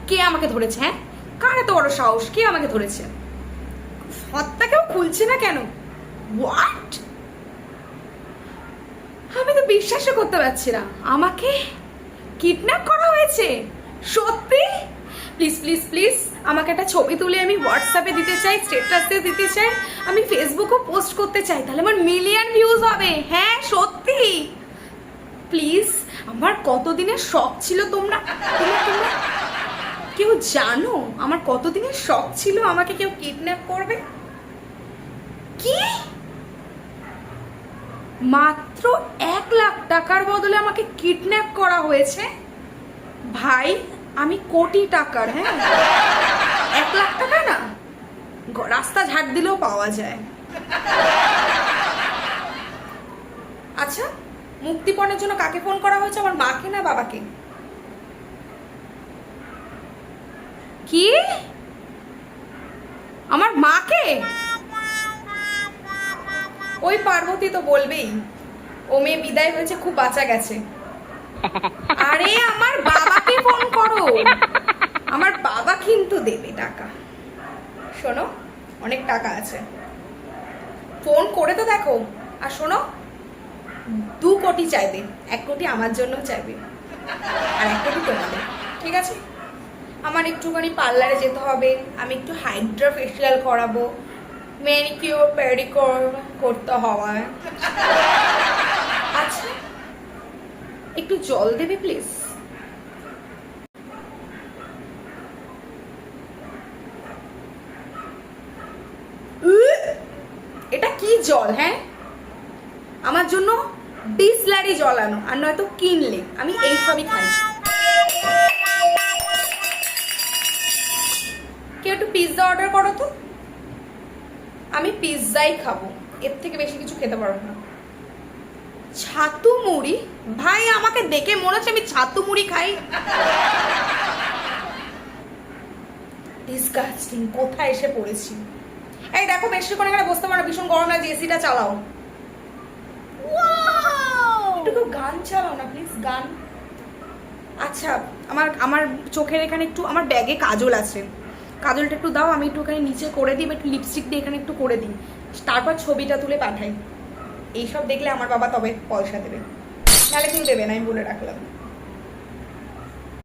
কে আমাকে ধরেছে? হ্যাঁ, কার এত বড় সাহস? কে আমাকে ধরেছে? হাতটা কেউ খুলছে না কেন? হোয়াট? আমি তো বিশ্বাসই করতে পারছি না, আমাকে কিডন্যাপ করা হয়েছে। সত্যি? প্লিজ প্লিজ প্লিজ আমাকে একটা ছবি তুলে আমি হোয়াটসঅ্যাপে দিতে চাই, স্ট্যাটাসে দিতে চাই, আমি ফেসবুকও পোস্ট করতে চাই, তাহলে আমার মিলিয়ন ভিউজ হবে। হ্যাঁ সত্যি, প্লিজ। আমার কতদিনের শখ ছিল, তোমরা তোমরা কেউ জানো আমার কতদিনের শখ ছিল আমাকে কেউ কিডন্যাপ করবে? কি মাত্র 1 লাখ টাকার বদলে আমাকে কিডন্যাপ করা হয়েছে? ভাই আমি কোটি টাকার, হ্যাঁ 1 লাখ টাকা না, রাস্তা ঝাড় দিলেও পাওয়া যায়। আচ্ছা, মুক্তিপণের জন্য কাকে ফোন করা হয়েছে? আমার মাকে না বাবাকে? কি আমার মাকে? ওই পার্বতী তো বলবেই, ও মেয়ে বিদায় হয়েছে, খুব বাঁচা গেছে। আরে আমার বাবাকে ফোন করো, আমার বাবা কিন্তু দেবে টাকা। শোনো, অনেক টাকা আছে, ফোন করে তো দেখো। আর শোনো, 2 কোটি চাইবে, 1 কোটি আমার জন্য চাইবে, আর 1 কোটি তোমাদের, ঠিক আছে? আমার একটুখানি পার্লারে যেতে হবে, আমি একটু হাইড্রা ফেশিয়াল করাবো, ম্যানিকিওর পেডিকিওর করতে হবে। আচ্ছা, একটু জল দেবে প্লিজ? এটা কি জল? হ্যাঁ, আমার জন্য বিসলারি জল আনো, আর নয়তো কিনলে আমি এইসবই খাই। কেউ একটু পিৎজা অর্ডার করো তো, আমি পিৎজাই খাবো, এর থেকে বেশি কিছু খেতে পারবো না। ছাতু মুড়ি? ভাই আমাকে দেখে মনে হচ্ছে আমি ছাতু মুড়ি খাই। ডিসগাস্টিং, কোথায় এসে পড়েছি। এই দেখো, বেশিক্ষণ এখানে বসতে পারো, ভীষণ গরম লাগছে, এসিটা চালাও। একটু গান চালাও না প্লিজ, গান। আচ্ছা, আমার আমার চোখের এখানে একটু, আমার ব্যাগে কাজল আছে, কাজলটা একটু দাও, আমি একটু ওখানে নিচে করে দিই, একটু লিপস্টিক দিয়ে এখানে একটু করে দিই, তারপর ছবিটা তুলে পাঠাই। এইসব দেখলে আমার বাবা তবে পয়সা দেবে, নাহলে কিন্তু দেবে না, আমি বলে রাখলাম।